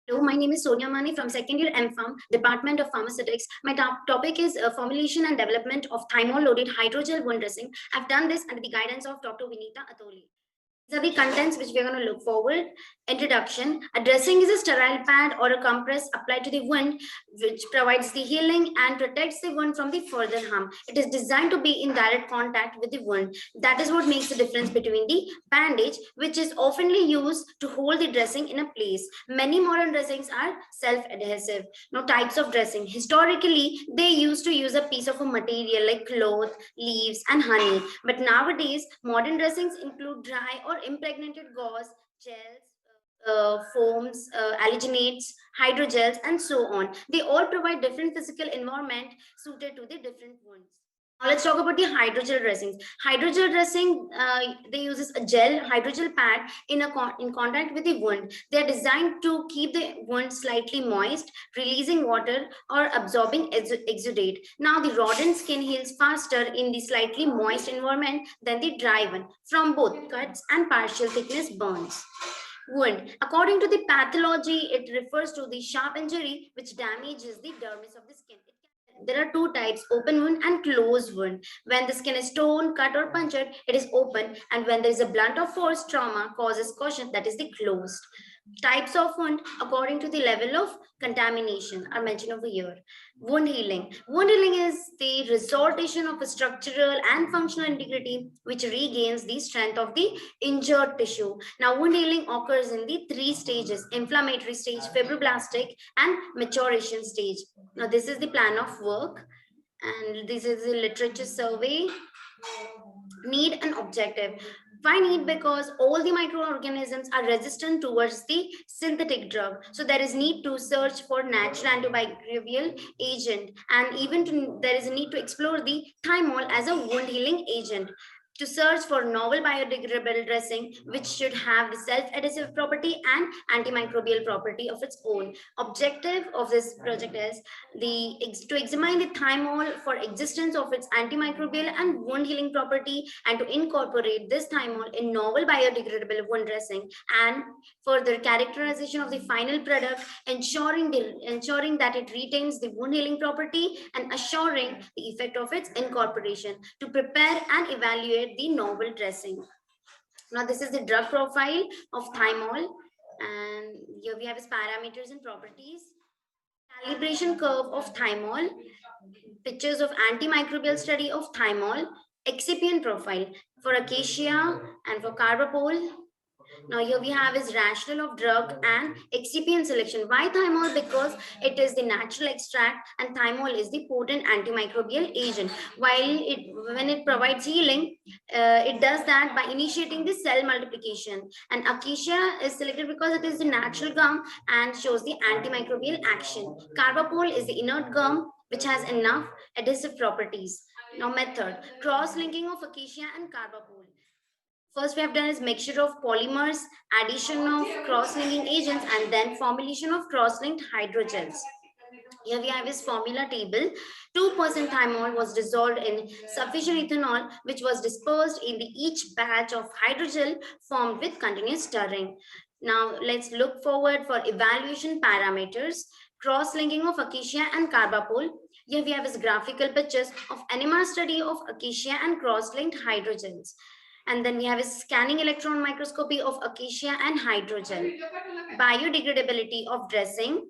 Hello, my name is Sonia Mani from second year MPharm, Department of Pharmaceutics. My topic is formulation and development of thymol-loaded hydrogel wound dressing. I've done this under the guidance of Dr. Vinita Atholi. These are the contents which we're going to look forward. Introduction. A dressing is a sterile pad or a compress applied to the wound which provides the healing and protects the wound from the further harm. It is designed to be in direct contact with the wound. That is what makes the difference between the bandage, which is oftenly used to hold the dressing in a place. Many modern dressings are self-adhesive. Now, types of dressing. Historically, they used to use a piece of a material like cloth, leaves, and honey. But nowadays, modern dressings include dry or impregnated gauze, gels, foams, alliginates, hydrogels, and so on. They all provide different physical environment suited to the different wounds. Now let's talk about the hydrogel dressings. Hydrogel dressing, they uses a gel hydrogel pad in contact with the wound. They are designed to keep the wound slightly moist, releasing water or absorbing exudate. Now the rodent skin heals faster in the slightly moist environment than the dry one from both cuts and partial thickness burns. Wound. According to the pathology, it refers to the sharp injury which damages the dermis of the skin. There are two types, open wound and closed wound. When the skin is torn, cut or punctured, it is open, and when there is a blunt or force trauma causes caution, that is the closed. Types of wound according to the level of contamination are mentioned over here. Wound healing. Wound healing is the restoration of a structural and functional integrity which regains the strength of the injured tissue. Now, wound healing occurs in the three stages: inflammatory stage, fibroblastic, and maturation stage. Now, this is the plan of work, and this is the literature survey. Need and objective. Why need? Because all the microorganisms are resistant towards the synthetic drug. So there is need to search for natural antimicrobial agent, and even there is a need to explore the thymol as a wound healing agent, to search for novel biodegradable dressing which should have the self-adhesive property and antimicrobial property of its own. Objective of this project is to examine the thymol for existence of its antimicrobial and wound healing property, and to incorporate this thymol in novel biodegradable wound dressing, and further characterization of the final product, ensuring that it retains the wound healing property and assuring the effect of its incorporation, to prepare and evaluate the novel dressing. Now, this is the drug profile of thymol, and here we have its parameters and properties. Calibration curve of thymol, pictures of antimicrobial study of thymol, excipient profile for acacia and for carbapol. Now here we have is rationale of drug and excipient selection. Why thymol? Because it is the natural extract, and thymol is the potent antimicrobial agent. When it provides healing, it does that by initiating the cell multiplication. And acacia is selected because it is the natural gum and shows the antimicrobial action. Carbapol is the inert gum which has enough adhesive properties. Now method, cross-linking of acacia and carbapol. First we have done is mixture of polymers, addition of cross-linking agents, and then formulation of cross-linked hydrogels. Here we have his formula table. 2% thymol was dissolved in sufficient ethanol, which was dispersed in each batch of hydrogel formed with continuous stirring. Now let's look forward for evaluation parameters. Cross-linking of acacia and carbapol. Here we have his graphical pictures of NMR study of acacia and cross-linked hydrogels. And then we have a scanning electron microscopy of acacia and hydrogel. Biodegradability of dressing,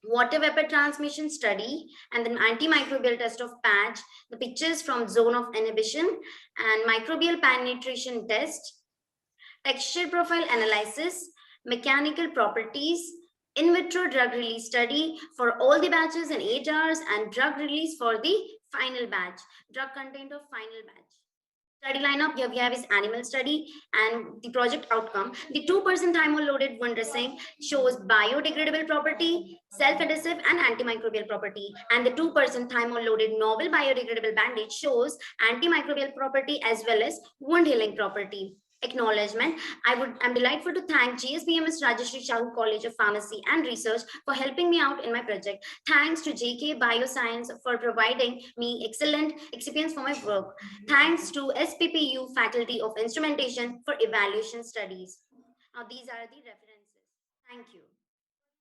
water vapor transmission study, and then antimicrobial test of patch, the pictures from zone of inhibition, and microbial penetration test, texture profile analysis, mechanical properties, in vitro drug release study for all the batches in 8 hours, and drug release for the final batch, drug content of final batch. Study lineup, here we have is animal study, and the project outcome. The 2% thymol loaded wound dressing shows biodegradable property, self-adhesive, and antimicrobial property. And the 2% thymol loaded novel biodegradable bandage shows antimicrobial property as well as wound healing property. Acknowledgement. I'm delighted to thank GSBMS Rajeshri Shahu College of Pharmacy and Research for helping me out in my project. Thanks to JK Bioscience for providing me excellent excipients for my work. Thanks to SPPU Faculty of Instrumentation for evaluation studies. Now these are the references. Thank you.